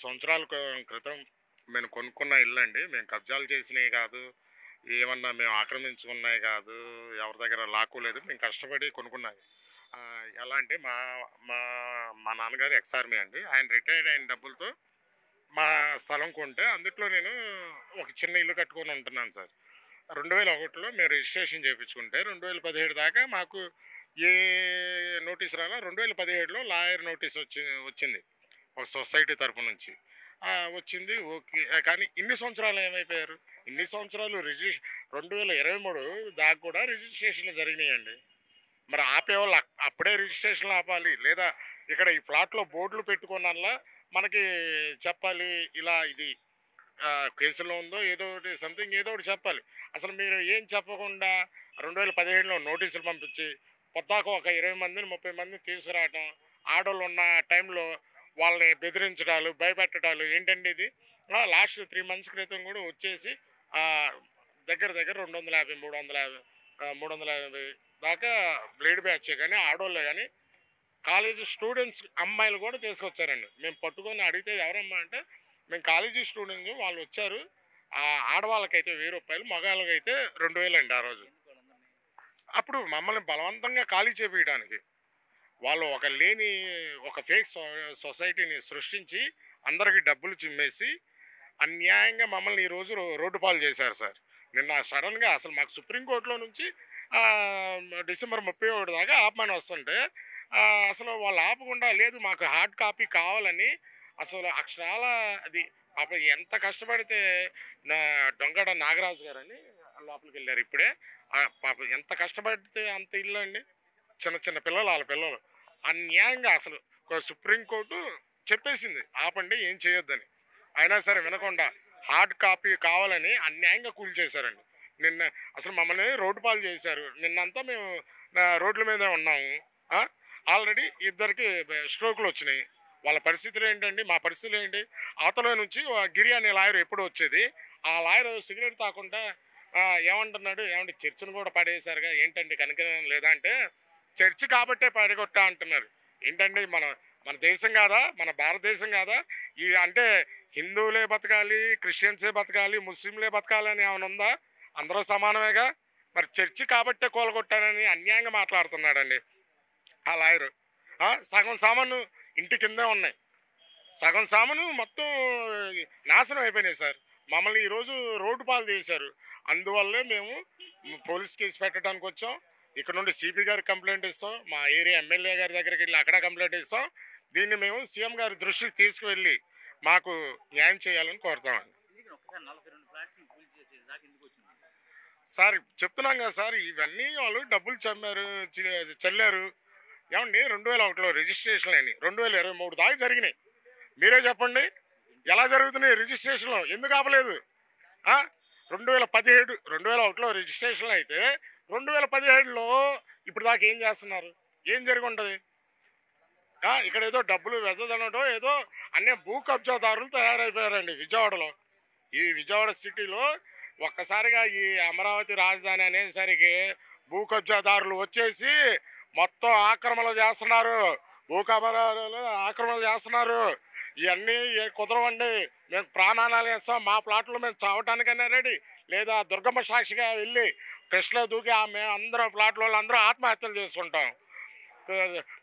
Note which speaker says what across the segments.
Speaker 1: సంవత్సరాల క్రితం మేము కొనుక్కున్న ఇల్లు అండి. మేము కబ్జాలు చేసినవి కాదు, ఏమన్నా మేము ఆక్రమించుకున్నాయి కాదు, ఎవరి దగ్గర లాక్కోలేదు. మేము కష్టపడి కొనుక్కున్నాయి. ఎలా అంటే మా మా మా నాన్నగారు ఎక్స్ ఆర్మీ అండి. ఆయన రిటైర్డ్ అయిన డబ్బులతో మా స్థలం కొంటే అందుట్లో నేను ఒక చిన్న ఇల్లు కట్టుకొని ఉంటున్నాను సార్. 2001లో మేము రిజిస్ట్రేషన్ చేయించుకుంటే 2017 దాకా మాకు ఏ నోటీస్ రాలా. 2017లో లాయర్ నోటీస్ వచ్చింది ఒక సొసైటీ తరపు నుంచి. వచ్చింది ఓకే. కానీ ఇన్ని సంవత్సరాలు ఏమైపోయారు? ఇన్ని సంవత్సరాలు 2023 దాకా కూడా రిజిస్ట్రేషన్లు జరిగినాయండి. మరి ఆపేవాళ్ళు అప్పుడే రిజిస్ట్రేషన్లు ఆపాలి, లేదా ఇక్కడ ఈ ఫ్లాట్లో బోర్డులు పెట్టుకున్నలా మనకి చెప్పాలి, ఇలా ఇది కేసులో ఉందో ఏదో ఒకటి సంథింగ్ ఏదో ఒకటి చెప్పాలి. అసలు మీరు ఏం చెప్పకుండా 2017లో నోటీసులు పంపించి పొద్దాక ఒక 20 మందిని 30 మందిని తీసుకురావటం, ఆడోళ్ళు ఉన్న టైంలో వాళ్ళని బెదిరించడాలు, భయపెట్టడాలు ఏంటండి ఇది? లాస్ట్ 3 మంత్స్ క్రితం కూడా వచ్చేసి దగ్గర దగ్గర 250 350 దాకా బ్లేడ్ బ్యాచే కానీ ఆడోళ్ళే కానీ కాలేజీ స్టూడెంట్స్ అమ్మాయిలు కూడా తీసుకొచ్చారండి. మేము పట్టుకొని అడిగితే ఎవరమ్మా అంటే మేము కాలేజీ స్టూడెంట్స్, వాళ్ళు వచ్చారు. ఆడవాళ్ళకైతే 1000 రూపాయలు, మగవాళ్ళకైతే 2000 అండి ఆ రోజు. అప్పుడు మమ్మల్ని బలవంతంగా ఖాళీ చేపించడానికి వాళ్ళు ఒక ఫేక్ సొసైటీని సృష్టించి అందరికి డబ్బులు చిమ్మేసి అన్యాయంగా మమ్మల్ని ఈరోజు రోడ్డు పాలు చేశారు సార్. నిన్న సడన్గా అసలు మాకు సుప్రీంకోర్టులో నుంచి డిసెంబర్ 31 దాకా ఆపమని వస్తుంటే అసలు వాళ్ళు ఆపకుండా లేదు మాకు హార్డ్ కాపీ కావాలని అసలు అక్షరాల అది పాప ఎంత కష్టపడితే దొంగడ నాగరాజు గారు అని లోపలికి వెళ్ళారు ఇప్పుడే. పాప ఎంత కష్టపడితే అంత ఇల్లు అండి. చిన్న చిన్న పిల్లలు, వాళ్ళ పిల్లలు అన్యాయంగా అసలు సుప్రీంకోర్టు చెప్పేసింది ఆపండి, ఏం చేయొద్దని. అయినా సరే వినకుండా హార్డ్ కాపీ కావాలని అన్యాయంగా కూల్చేశారండి. నిన్న అసలు మమ్మల్ని రోడ్డు పాలు చేశారు. నిన్నంతా మేము రోడ్ల మీదే ఉన్నాము. ఆల్రెడీ ఇద్దరికి స్ట్రోకులు వచ్చినాయి. వాళ్ళ పరిస్థితులు ఏంటండి, మా పరిస్థితులు ఏంటి? అవతల నుంచి గిరి అనే లాయర్ ఎప్పుడు వచ్చేది, ఆ లాయర్ సిగరెట్ తాకుండా ఏమంటున్నాడు, ఏమంటే చర్చిని కూడా పడేశారుగా ఏంటండి కనుక లేదా అంటే చర్చి కాబట్టే పడగొట్టా అంటున్నారు. ఏంటండి మన మన దేశం కాదా, మన భారతదేశం కాదా? ఈ అంటే హిందువులే బతకాలి, క్రిస్టియన్సే బతకాలి, ముస్లింలే బతకాలి అని ఏమైనా ఉందా? అందరూ సమానమేగా. మరి చర్చి కాబట్టే కూలగొట్టానని అన్యాయంగా మాట్లాడుతున్నాడండి ఆ లాయరు. సగం సామాను ఇంటి కిందే ఉన్నాయి, సగం సామాను మొత్తం నాశనం అయిపోయినాయి సార్. మమ్మల్ని ఈరోజు రోడ్డు పాలు చేశారు. అందువల్లే మేము పోలీస్ కేసు పెట్టడానికి వచ్చాం. ఇక్కడ నుండి సిపి గారికి కంప్లైంట్ ఇస్తాం, మా ఏరియా ఎమ్మెల్యే గారి దగ్గరికి వెళ్ళి అక్కడ కంప్లైంట్ ఇస్తాం. దీన్ని మేము సీఎం గారి దృష్టికి తీసుకువెళ్ళి మాకు న్యాయం చేయాలని కోరుతామండి. సార్ చెప్తున్నాం కదా సార్, ఇవన్నీ వాళ్ళు డబ్బులు చల్లారు. ఏమండి 2001లో రిజిస్ట్రేషన్ అని 2023 దాకా జరిగినాయి. మీరే చెప్పండి ఎలా జరుగుతున్నాయి రిజిస్ట్రేషన్లో? ఎందుకు ఆపలేదు? 2001లో రిజిస్ట్రేషన్ అయితే 2017లో ఇప్పుడు దాకా ఏం చేస్తున్నారు? ఏం జరిగి ఉంటుంది? ఇక్కడ ఏదో డబ్బులు వెదజల్లడం, ఏదో అన్నీ భూ కబ్జాదారులు తయారైపోయారండి విజయవాడలో. ఈ విజయవాడ సిటీలో ఒక్కసారిగా ఈ అమరావతి రాజధాని అనేసరికి భూ కబ్జాదారులు వచ్చేసి మొత్తం ఆక్రమణలు చేస్తున్నారు, ఆక్రమణలు చేస్తున్నారు. ఇవన్నీ కుదరవండి, మేము ప్రాణాలు వేస్తాం, మా ఫ్లాట్లో మేము చావటానికైనా రెడీ, లేదా దుర్గమ్మ సాక్షిగా వెళ్ళి కృష్ణలో దూకి మేము అందరం ఫ్లాట్లో అందరూ ఆత్మహత్యలు చేసుకుంటాం.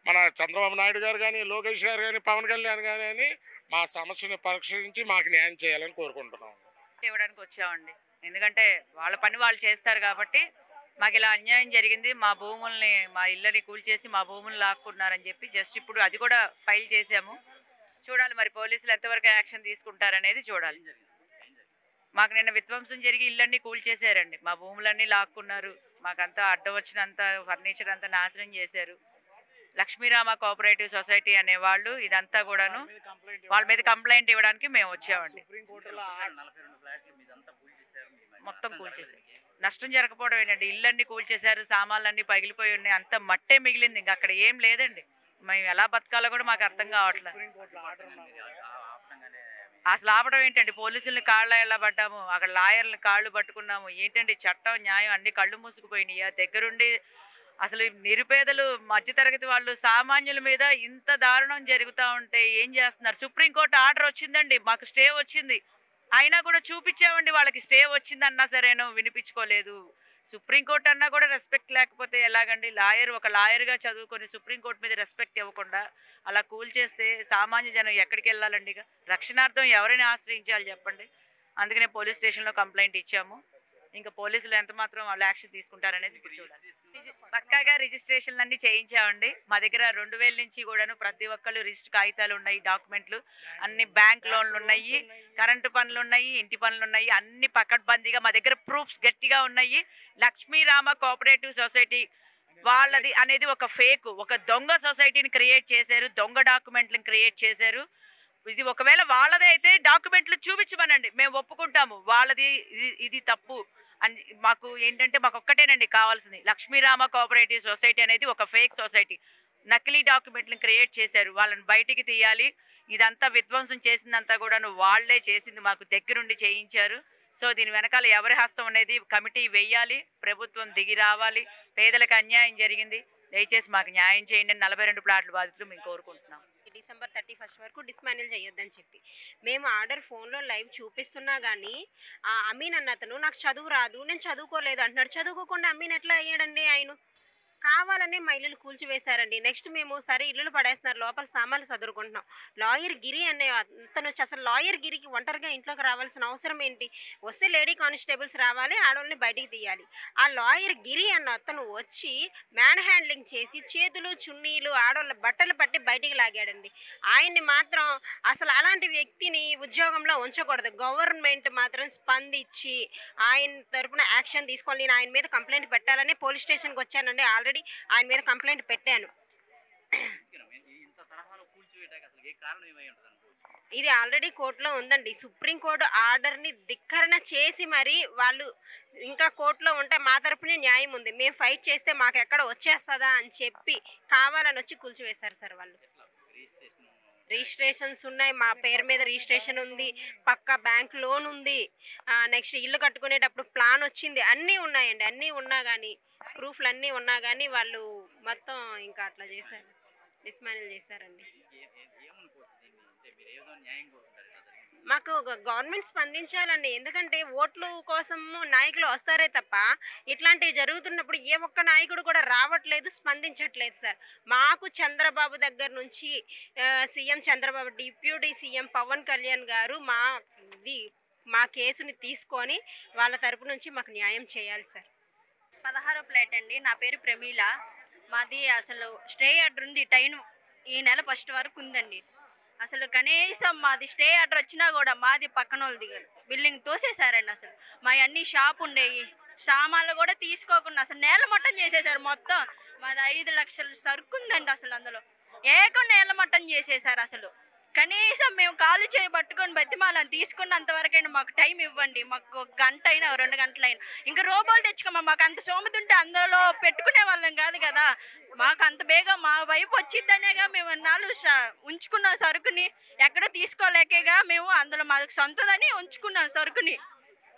Speaker 1: మన చంద్రబాబు నాయుడు గారు కానీ, లోకేష్ గారు కానీ, పవన్ కళ్యాణ్ కానీ మా సమస్యను పరిష్కరించి మాకు న్యాయం చేయాలని కోరుకుంటున్నాం.
Speaker 2: ఇవ్వడానికి వచ్చామండి, ఎందుకంటే వాళ్ళ పని వాళ్ళు చేస్తారు కాబట్టి. మాకు ఇలా అన్యాయం జరిగింది, మా భూముల్ని, మా ఇళ్ళని కూల్చేసి మా భూములు లాక్కున్నారని చెప్పి జస్ట్ ఇప్పుడు అది కూడా ఫైల్ చేసాము. చూడాలి మరి పోలీసులు ఎంతవరకు యాక్షన్ తీసుకుంటారనేది చూడాలి. మాకు నిన్న విధ్వంసం జరిగి ఇళ్ళన్నీ కూల్చేశారండి, మా భూములన్నీ లాక్కున్నారు, మాకంతా అడ్డం వచ్చినంత ఫర్నిచర్ అంతా నాశనం చేశారు. లక్ష్మీరామ కోఆపరేటివ్ సొసైటీ అనేవాళ్ళు ఇదంతా కూడాను వాళ్ళ మీద కంప్లైంట్ ఇవ్వడానికి మేము వచ్చామండి. మొత్తం కూల్చేశారు, నష్టం జరగకపోవడం ఏంటండి, ఇళ్ళన్నీ కూల్చేశారు, సామాన్లన్నీ పగిలిపోయి ఉన్నాయి, అంత మట్టే మిగిలింది, ఇంకా అక్కడ ఏం లేదండి. మేము ఎలా బతకాలో కూడా మాకు అర్థం కావట్లేదు. అసలు ఆపడం ఏంటండి, పోలీసుల్ని కాళ్ళ ఎలా పడ్డాము, అక్కడ లాయర్ని కాళ్ళు పట్టుకున్నాము. ఏంటండి చట్టం న్యాయం అన్ని కళ్ళు మూసుకుపోయినాయి. దగ్గరుండి అసలు ఈ నిరుపేదలు మధ్యతరగతి వాళ్ళు సామాన్యుల మీద ఇంత దారుణం జరుగుతూ ఉంటే ఏం చేస్తున్నారు? సుప్రీంకోర్టు ఆర్డర్ వచ్చిందండి, మాకు స్టే వచ్చింది, అయినా కూడా చూపించామండి వాళ్ళకి స్టే వచ్చిందన్నా సరేనో వినిపించుకోలేదు. సుప్రీంకోర్టు అన్నా కూడా రెస్పెక్ట్ లేకపోతే ఎలాగండి? ఒక లాయర్గా చదువుకొని సుప్రీంకోర్టు మీద రెస్పెక్ట్ ఇవ్వకుండా అలా కూల్చేస్తే సామాన్య జనం ఎక్కడికి వెళ్ళాలండి? ఇక రక్షణార్థం ఎవరైనా ఆశ్రయించాలి చెప్పండి. అందుకనే పోలీస్ స్టేషన్లో కంప్లైంట్ ఇచ్చాము. ఇంకా పోలీసులు ఎంత మాత్రం వాళ్ళు యాక్షన్ తీసుకుంటారనేది ఇప్పుడు చూడాలి. పక్కాగా రిజిస్ట్రేషన్లు అన్నీ చేయించామండి. మా దగ్గర 2000 నుంచి కూడాను ప్రతి ఒక్కళ్ళు రిజిస్టర్ కాగితాలు ఉన్నాయి, డాక్యుమెంట్లు అన్ని, బ్యాంక్ లోన్లు ఉన్నాయి, కరెంటు పనులు ఉన్నాయి, ఇంటి పనులు ఉన్నాయి, అన్ని పకడ్బందీగా మా దగ్గర ప్రూఫ్స్ గట్టిగా ఉన్నాయి. లక్ష్మీరామ కోఆపరేటివ్ సొసైటీ వాళ్ళది అనేది ఒక ఫేక్, ఒక దొంగ సొసైటీని క్రియేట్ చేశారు, దొంగ డాక్యుమెంట్లను క్రియేట్ చేశారు. ఇది ఒకవేళ వాళ్ళదే అయితే డాక్యుమెంట్లు చూపించమనండి, మేము ఒప్పుకుంటాము. వాళ్ళది ఇది తప్పు అని మాకు ఏంటంటే మాకు ఒక్కటేనండి కావాల్సింది. లక్ష్మీరామ కోఆపరేటివ్ సొసైటీ అనేది ఒక ఫేక్ సొసైటీ, నకిలీ డాక్యుమెంట్లను క్రియేట్ చేశారు, వాళ్ళని బయటికి తీయాలి. ఇదంతా విధ్వంసం చేసిందంతా కూడాను వాళ్ళే చేసింది, మాకు దగ్గరుండి చేయించారు. సో దీని వెనకాల ఎవరి హస్తం అనేది కమిటీ వేయాలి, ప్రభుత్వం దిగి రావాలి. పేదలకు అన్యాయం జరిగింది, దయచేసి మాకు న్యాయం చేయండి. 42 ప్లాట్ల బాధితులు మేము కోరుకుంటున్నాం.
Speaker 3: డిసెంబర్ 31 వరకు డిస్మాండిల్ చేయొద్దని చెప్పి మేము ఆర్డర్ ఫోన్లో లైవ్ చూపిస్తున్నా కానీ అమీన్ అన్న అతను నాకు చదువు రాదు, నేను చదువుకోలేదు అంటున్నాడు. చదువుకోకుండా అమీన్ ఎట్లా అయ్యాడండి? ఆయన కావాలనే మా ఇల్లులు కూల్చివేశారండి. నెక్స్ట్ మేము సరే ఇల్లులు పడేస్తున్నారు, లోపల సామాన్లు చదువుకుంటున్నాం. లాయర్ గిరి అనే అతను వచ్చి, అసలు లాయర్ గిరికి ఒంటరిగా ఇంట్లోకి రావాల్సిన అవసరం ఏంటి? వస్తే లేడీ కానిస్టేబుల్స్ రావాలి, ఆడవాళ్ళని బయటికి తీయాలి. ఆ లాయర్ గిరి అన్న అతను వచ్చి మ్యాన్ హ్యాండ్లింగ్ చేసి చేతులు చున్నీలు ఆడవాళ్ళ బట్టలు పట్టి బయటికి లాగాడండి. ఆయన్ని మాత్రం అసలు అలాంటి వ్యక్తిని ఉద్యోగంలో ఉంచకూడదు. గవర్నమెంట్ మాత్రం స్పందించి ఆయన తరపున యాక్షన్ తీసుకోవాలి. నేను ఆయన మీద కంప్లైంట్ పెట్టాలని పోలీస్ స్టేషన్కి వచ్చానండి. ఆల్రెడీ ఆయన మీద కంప్లైంట్ పెట్టాను. ఇది ఆల్రెడీ కోర్టులో ఉందండి. సుప్రీంకోర్టు ఆర్డర్ని ధిక్కరణ చేసి మరి వాళ్ళు ఇంకా కోర్టులో ఉంటే మా తరపునే న్యాయం ఉంది, మేము ఫైట్ చేస్తే మాకు ఎక్కడ వచ్చేస్తుందా అని చెప్పి కావాలని వచ్చి కూల్చివేశారు సార్. వాళ్ళు రిజిస్ట్రేషన్స్ ఉన్నాయి, మా పేరు మీద రిజిస్ట్రేషన్ ఉంది, పక్క బ్యాంక్ లోన్ ఉంది, నెక్స్ట్ ఇల్లు కట్టుకునేటప్పుడు ప్లాన్ వచ్చింది, అన్నీ ఉన్నాయండి. అన్నీ ఉన్నా కానీ ప్రూఫ్లు అన్నీ ఉన్నా కానీ వాళ్ళు మొత్తం ఇంకా అట్లా చేశారు, డిస్మాండిల్ చేశారండి. మాకు గవర్నమెంట్ స్పందించాలండి. ఎందుకంటే ఓట్లు కోసము నాయకులు వస్తారే తప్ప ఇట్లాంటివి జరుగుతున్నప్పుడు ఏ ఒక్క నాయకుడు కూడా రావట్లేదు, స్పందించట్లేదు సార్. మాకు చంద్రబాబు దగ్గర నుంచి CM Chandrababu, deputy CM Pawan Kalyan garu మా కేసుని తీసుకొని వాళ్ళ తరపు నుంచి మాకు న్యాయం చేయాలి సార్.
Speaker 4: 16వ ప్లేట్ అండి. నా పేరు ప్రమీల. మాది అసలు స్టే ఆర్డర్ ఉంది, టైం ఈ నెల 1 వరకు ఉందండి. అసలు కనీసం మాది స్టే ఆర్డర్ వచ్చినా కూడా మాది పక్కన వాళ్ళు దిగారు, బిల్డింగ్ తోసేశారండి. అసలు మా అన్ని షాప్ ఉండేవి, సామాన్లు కూడా తీసుకోకుండా అసలు నేల మట్టం చేసేసారు మొత్తం. మాది 5 లక్షల సరుకు ఉందండి. అసలు అందులో ఏకం నేల మట్టం చేసేసారు. అసలు కనీసం మేము కాలు చేయి పట్టుకొని బతిమాలని తీసుకున్నంత వరకైనా మాకు టైం ఇవ్వండి, మాకు 1 గంట అయినా 2 గంటలైనా. ఇంకా రోబోలు తెచ్చుకోమా, మాకు అంత సోమతి ఉంటే అందులో పెట్టుకునే వాళ్ళం కాదు కదా. మాకు అంత బేగా మా వైపు వచ్చిద్దనేగా మేము అన్నాళ్ళు ఉంచుకున్నాం సరుకుని, ఎక్కడ తీసుకోలేకేగా మేము అందులో మాకు సొంతదని ఉంచుకున్నాం సరుకుని.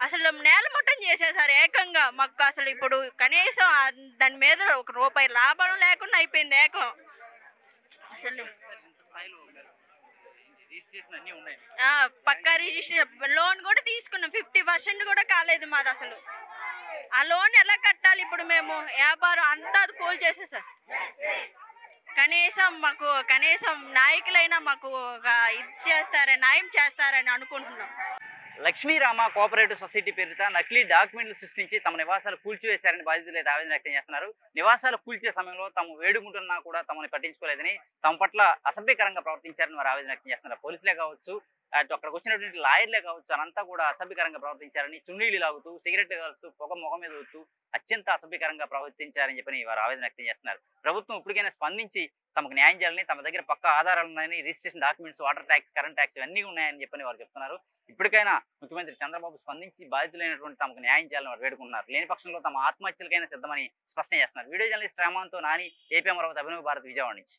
Speaker 4: అసలు నేల ముట్టం చేసేసారు ఏకంగా. మాకు అసలు ఇప్పుడు కనీసం దాని మీద 1 రూపాయి లాభం లేకుండా అయిపోయింది ఏకం. అసలు పక్కా రిజిస్ట్రేషన్ లోన్ కూడా తీసుకున్నాం, 50% కూడా కాలేదు మాది. అసలు ఆ లోన్ ఎలా కట్టాలి ఇప్పుడు? మేము వ్యాపారం అంతా కూల్ చేసేసాం. కనీసం నాయకులైనా మాకు న్యాయం చేస్తారని అనుకుంటున్నాం.
Speaker 5: లక్ష్మీరామ కోఆపరేటివ్ సొసైటీ పేరిట నకిలీ డాక్యుమెంట్లు సృష్టించి తమ నివాసాలు కూల్చివేశారని బాధితులు అయితే ఆవేదన వ్యక్తం చేస్తున్నారు. నివాసాలు కూల్చే సమయంలో తాము వేడుకుంటున్నా కూడా తమని పట్టించుకోలేదని, తమ పట్ల అసభ్యకరంగా ప్రవర్తించారని వారు ఆవేదన వ్యక్తం చేస్తున్నారు. పోలీసులే కావచ్చు, అటు అక్కడికి వచ్చినటువంటి లాయర్లే కావచ్చు, అనంతా కూడా అసభ్యకరంగా ప్రవర్తించారని, చున్నీళ్ళు లాగుతూ, సిగరెట్ కాలుస్తూ, పొగ ముఖం మీద ఊతూ అత్యంత అసభ్యకరంగా ప్రవర్తించారని చెప్పని వారు ఆవేదన వ్యక్తం చేస్తున్నారు. ప్రభుత్వం ఇప్పటికైనా స్పందించి తమకు న్యాయం చేయాలని, తమ దగ్గర పక్క ఆధారాలు ఉన్నాయని, registration documents, water tax, current tax ఇవన్నీ ఉన్నాయని చెప్పని వారు చెప్తున్నారు. ఇప్పటికైనా ముఖ్యమంత్రి చంద్రబాబు స్పందించి బాధితులైనటువంటి తమకు న్యాయం చేయాలని వారు వేడుకుంటున్నారు. లేని పక్షంలో తమ ఆత్మహత్యలకైనా సిద్ధమని స్పష్టం చేస్తున్నారు. వీడియో జర్నలిస్ట్ రామాన్తో నాని, ఏపీ అమరావతి, అభినవ్ భారత్, విజయవాడ నుంచి.